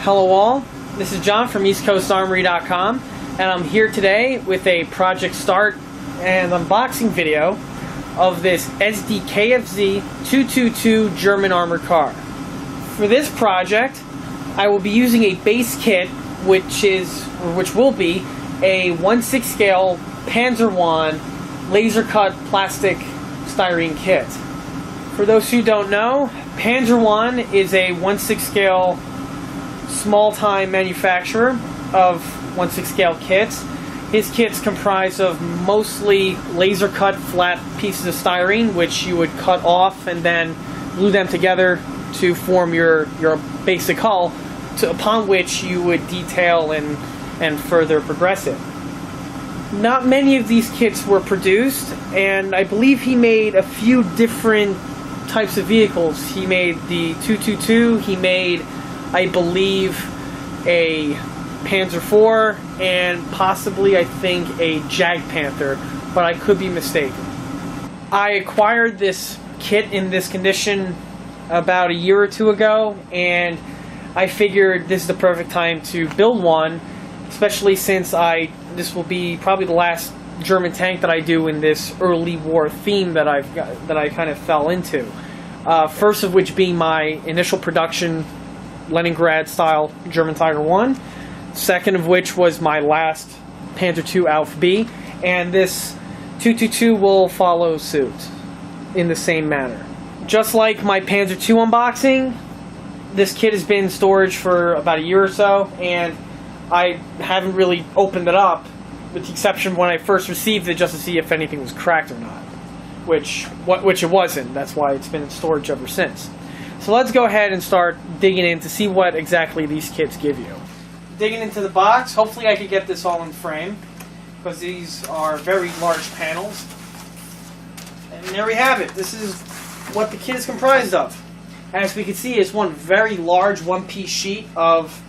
Hello all, this is John from EastCoastArmory.com, and I'm here today with a project start and unboxing video of this SDKFZ 222 German armored car. For this project, I will be using a base kit which will be a 1/6 scale Panzer I laser cut plastic styrene kit. For those who don't know, Panzer I is a 1/6 scale small-time manufacturer of 1/6 scale kits. His kits comprise of mostly laser-cut flat pieces of styrene, which you would cut off and then glue them together to form your basic hull, upon which you would detail and further progress it. Not many of these kits were produced, and I believe he made a few different types of vehicles. He made the 222, he made, I believe, a Panzer IV, and possibly, I think, a Jag Panther, but I could be mistaken. I acquired this kit in this condition about a year or two ago, and I figured this is the perfect time to build one, especially since this will be probably the last German tank that I do in this early war theme that I kind of fell into. First of which being my initial production Leningrad-style German Tiger I. Second of which was my last Panzer II Alpha B. And this 222 will follow suit in the same manner. Just like my Panzer II unboxing, this kit has been in storage for about a year or so, and I haven't really opened it up, with the exception of when I first received it, just to see if anything was cracked or not. Which it wasn't. That's why it's been in storage ever since. So let's go ahead and start digging in to see what exactly these kits give you. Digging into the box, hopefully I could get this all in frame, because these are very large panels. And there we have it. This is what the kit is comprised of. As we can see, it's one very large one-piece sheet of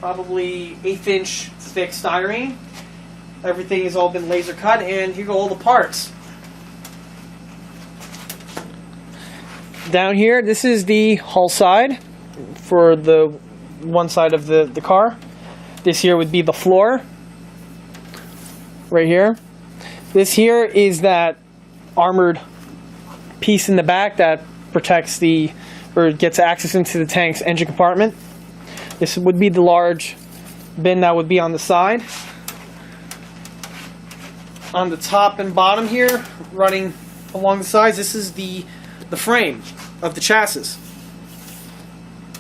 probably 1/8 inch thick styrene. Everything has all been laser cut, and here go all the parts. Down here, this is the hull side for the one side of the car. This here would be the floor, right here. This here is that armored piece in the back that protects or gets access into the tank's engine compartment. This would be the large bin that would be on the side. On the top and bottom here, running along the sides, this is the frame of the chassis.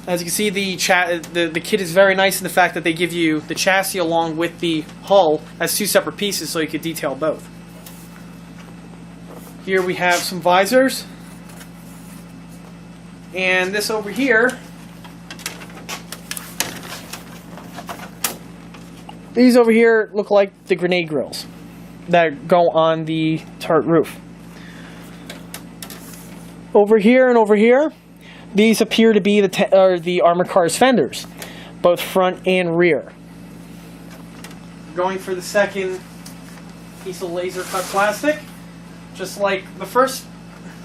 As you can see, the kit is very nice in the fact that they give you the chassis along with the hull as two separate pieces, so you could detail both. Here we have some visors, and this over here, these over here look like the grenade grills that go on the turret roof. Over here and over here, these appear to be the armored car's fenders, both front and rear. Going for the second piece of laser cut plastic, just like the first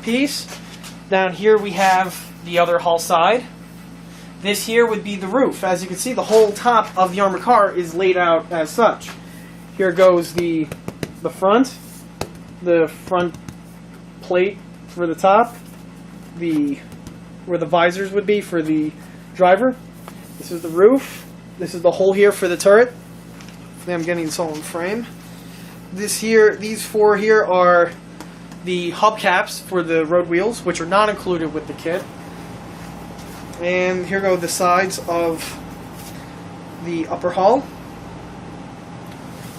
piece. Down here we have the other hull side. This here would be the roof. As you can see, the whole top of the armored car is laid out as such. Here goes the front plate for the top, where the visors would be for the driver. This is the roof. This is the hole here for the turret. I'm getting this all in frame. These four here are the hubcaps for the road wheels, which are not included with the kit. And here go the sides of the upper hull.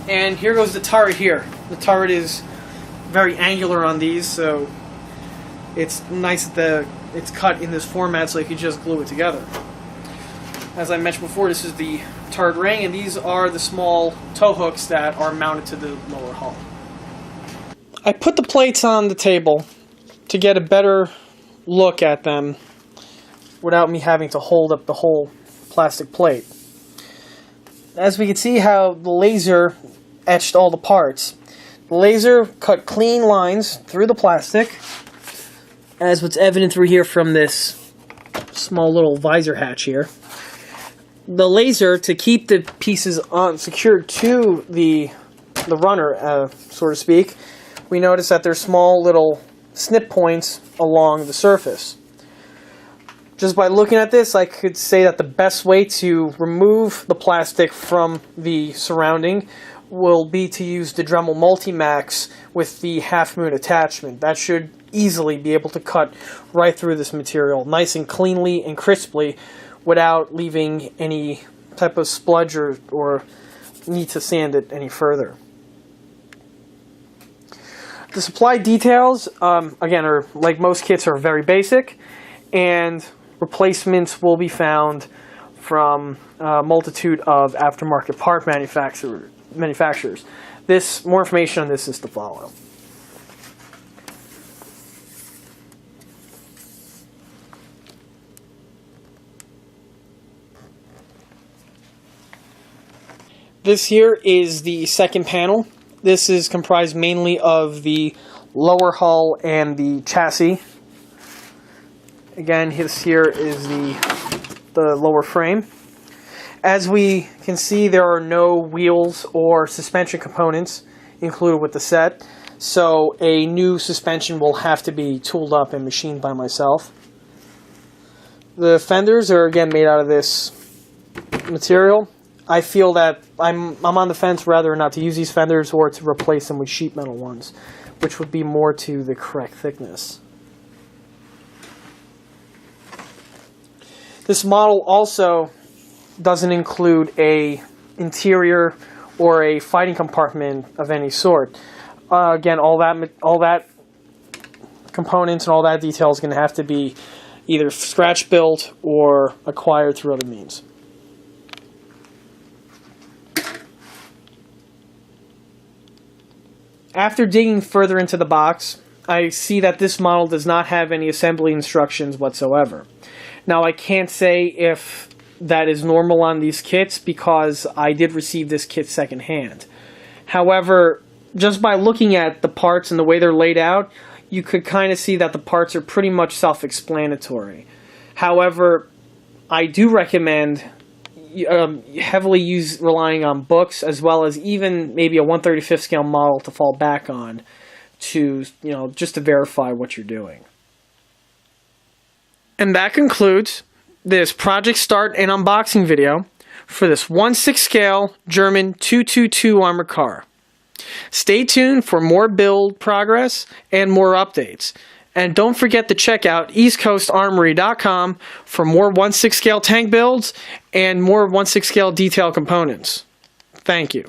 And here goes the turret here. The turret is very angular on these, so it's nice that it's cut in this format so you can just glue it together. As I mentioned before, this is the turret ring, and these are the small tow hooks that are mounted to the lower hull. I put the plates on the table to get a better look at them without me having to hold up the whole plastic plate. As we can see how the laser etched all the parts. The laser cut clean lines through the plastic, as what's evident through here from this small little visor hatch here. the laser to keep the pieces secured to the runner, so to speak, we notice that there's small little snip points along the surface. Just by looking at this, I could say that the best way to remove the plastic from the surrounding will be to use the Dremel Multimax with the half moon attachment. That should easily be able to cut right through this material nice and cleanly and crisply without leaving any type of spludge or need to sand it any further. The supply details, again, are like most kits, are very basic, and replacements will be found from a multitude of aftermarket part manufacturers. More information on this is to follow. This here is the second panel. This is comprised mainly of the lower hull and the chassis. Again, this here is the lower frame. As we can see, there are no wheels or suspension components included with the set, so a new suspension will have to be tooled up and machined by myself. The fenders are again made out of this material. I feel that I'm on the fence whether or not to use these fenders or to replace them with sheet metal ones, which would be more to the correct thickness. This model also doesn't include a interior or a fighting compartment of any sort. Again, all that components and all that detail is going to have to be either scratch built or acquired through other means. After digging further into the box, I see that this model does not have any assembly instructions whatsoever. Now, I can't say if that is normal on these kits because I did receive this kit secondhand. However, just by looking at the parts and the way they're laid out, you could kind of see that the parts are pretty much self-explanatory. However, I do recommend heavily relying on books as well as even maybe a 1/35 scale model to fall back on to, just to verify what you're doing. And that concludes this project start and unboxing video for this 1/6 scale German 222 armored car. Stay tuned for more build progress and more updates. And don't forget to check out eastcoastarmory.com for more 1/6 scale tank builds and more 1/6 scale detail components. Thank you.